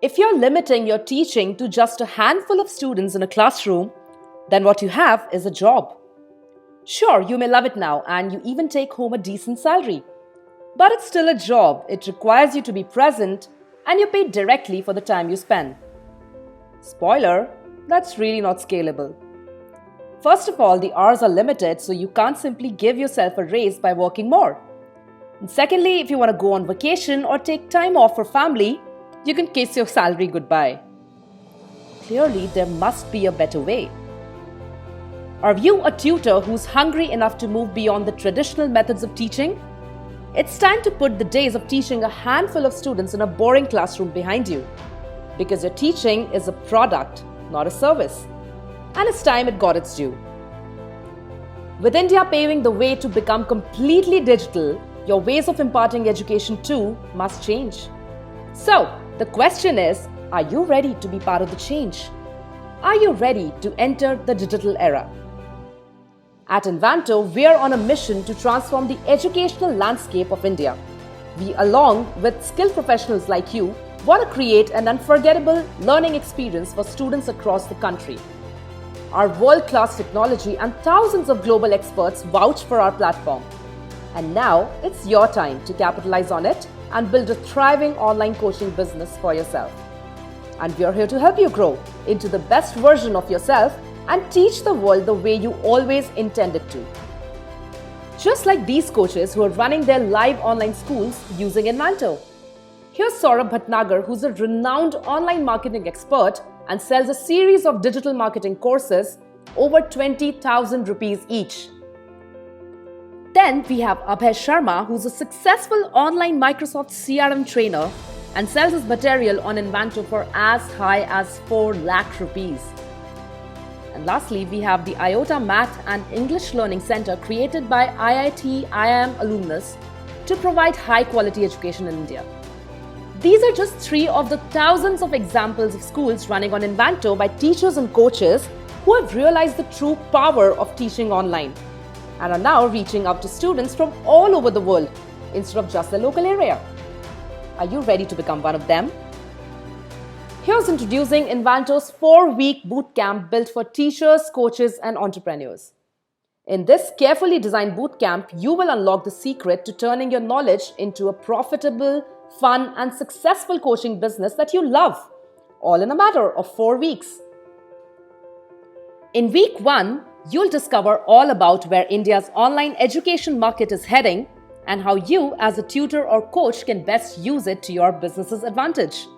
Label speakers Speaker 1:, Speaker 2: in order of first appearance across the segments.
Speaker 1: If you're limiting your teaching to just a handful of students in a classroom, then what you have is a job. Sure, you may love it now and you even take home a decent salary. But it's still a job. It requires you to be present and you're paid directly for the time you spend. Spoiler, that's really not scalable. First of all, the hours are limited, so you can't simply give yourself a raise by working more. And secondly, if you want to go on vacation or take time off for family, you can kiss your salary goodbye. Clearly, there must be a better way. Are you a tutor who's hungry enough to move beyond the traditional methods of teaching? It's time to put the days of teaching a handful of students in a boring classroom behind you. Because your teaching is a product, not a service. And it's time it got its due. With India paving the way to become completely digital, your ways of imparting education too must change. So, the question is, are you ready to be part of the change? Are you ready to enter the digital era? At Invanto, we are on a mission to transform the educational landscape of India. We, along with skilled professionals like you, want to create an unforgettable learning experience for students across the country. Our world-class technology and thousands of global experts vouch for our platform. And now it's your time to capitalize on it and build a thriving online coaching business for yourself. And we are here to help you grow into the best version of yourself and teach the world the way you always intended to. Just like these coaches who are running their live online schools using Invanto. Here's Saurabh Bhatnagar, who's a renowned online marketing expert and sells a series of digital marketing courses over 20,000 rupees each. Then we have Abhay Sharma, who's a successful online Microsoft CRM trainer and sells his material on Invanto for as high as 4 lakh rupees. And lastly, we have the IOTA Math and English Learning Center created by IIT IIM alumnus to provide high-quality education in India. These are just 3 of the thousands of examples of schools running on Invanto by teachers and coaches who have realized the true power of teaching online and are now reaching out to students from all over the world instead of just the local area. Are you ready to become one of them? Here's introducing Invanto's 4-week bootcamp built for teachers, coaches, and entrepreneurs. In this carefully designed bootcamp, you will unlock the secret to turning your knowledge into a profitable, fun, and successful coaching business that you love, all in a matter of 4 weeks. In week 1, you'll discover all about where India's online education market is heading and how you, as a tutor or coach, can best use it to your business's advantage.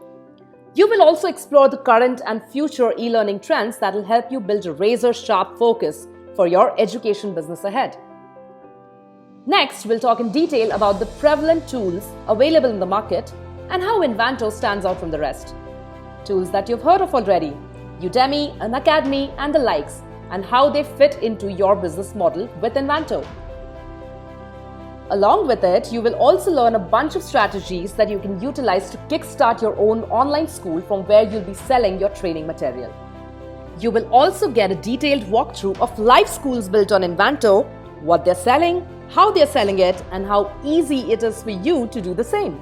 Speaker 1: You will also explore the current and future e-learning trends that will help you build a razor-sharp focus for your education business ahead. Next, we'll talk in detail about the prevalent tools available in the market and how Invanto stands out from the rest. Tools that you've heard of already, Udemy, Unacademy, and the likes, and how they fit into your business model with Invanto. Along with it, you will also learn a bunch of strategies that you can utilize to kickstart your own online school from where you'll be selling your training material. You will also get a detailed walkthrough of live schools built on Invanto, what they're selling, how they're selling it, and how easy it is for you to do the same.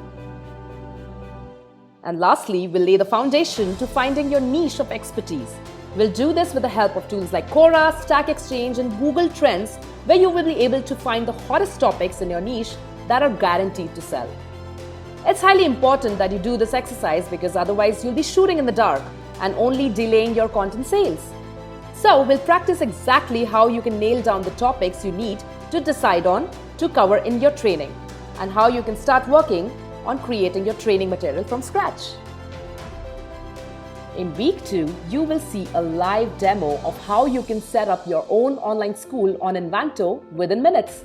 Speaker 1: And lastly, we'll lay the foundation to finding your niche of expertise. We'll do this with the help of tools like Quora, Stack Exchange, and Google Trends, where you will be able to find the hottest topics in your niche that are guaranteed to sell. It's highly important that you do this exercise because otherwise you'll be shooting in the dark and only delaying your content sales. So we'll practice exactly how you can nail down the topics you need to decide on to cover in your training and how you can start working on creating your training material from scratch. In week 2, you will see a live demo of how you can set up your own online school on Invanto within minutes.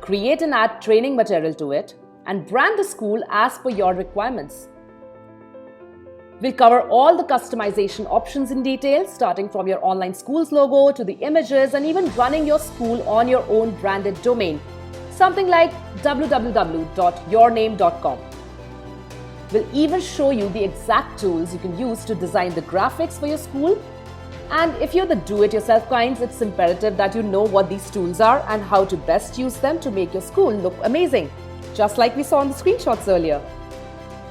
Speaker 1: Create and add training material to it and brand the school as per your requirements. We'll cover all the customization options in detail, starting from your online school's logo to the images and even running your school on your own branded domain, something like www.yourname.com. We'll even show you the exact tools you can use to design the graphics for your school. And if you're the do-it-yourself kinds, it's imperative that you know what these tools are and how to best use them to make your school look amazing, just like we saw in the screenshots earlier.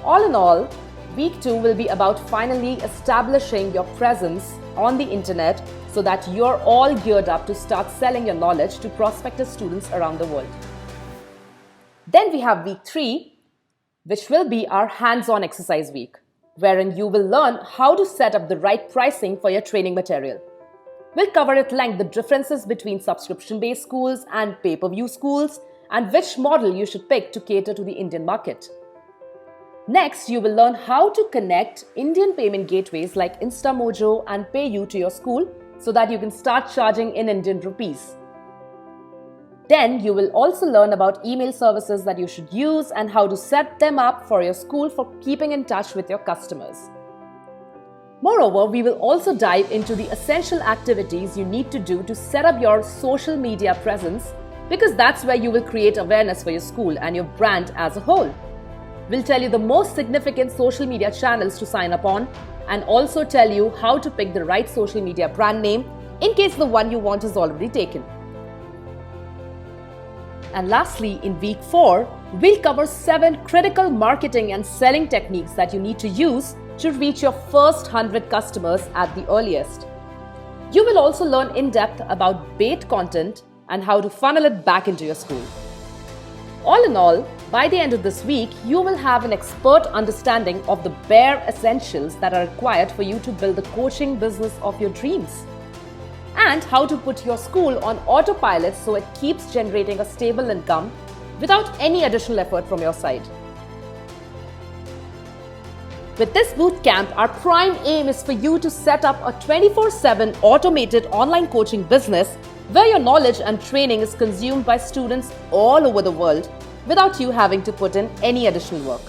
Speaker 1: All in all, Week 2 will be about finally establishing your presence on the internet so that you're all geared up to start selling your knowledge to prospective students around the world. Then we have week 3, which will be our hands-on exercise week, wherein you will learn how to set up the right pricing for your training material. We'll cover at length the differences between subscription-based schools and pay-per-view schools and which model you should pick to cater to the Indian market. Next, you will learn how to connect Indian payment gateways like InstaMojo and PayU to your school so that you can start charging in Indian rupees. Then, you will also learn about email services that you should use and how to set them up for your school for keeping in touch with your customers. Moreover, we will also dive into the essential activities you need to do to set up your social media presence, because that's where you will create awareness for your school and your brand as a whole. We'll tell you the most significant social media channels to sign up on and also tell you how to pick the right social media brand name in case the one you want is already taken. And lastly, in week 4, we'll cover 7 critical marketing and selling techniques that you need to use to reach your first 100 customers at the earliest. You will also learn in depth about bait content and how to funnel it back into your school. All in all, by the end of this week, you will have an expert understanding of the bare essentials that are required for you to build the coaching business of your dreams, and how to put your school on autopilot so it keeps generating a stable income without any additional effort from your side. With this bootcamp, our prime aim is for you to set up a 24/7 automated online coaching business where your knowledge and training is consumed by students all over the world without you having to put in any additional work.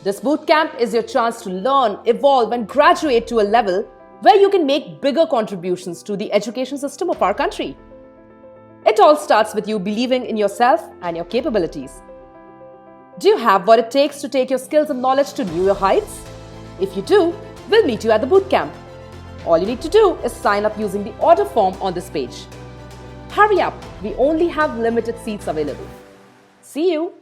Speaker 1: This bootcamp is your chance to learn, evolve, and graduate to a level where you can make bigger contributions to the education system of our country. It all starts with you believing in yourself and your capabilities. Do you have what it takes to take your skills and knowledge to newer heights? If you do, we'll meet you at the bootcamp. All you need to do is sign up using the order form on this page. Hurry up, we only have limited seats available. See you!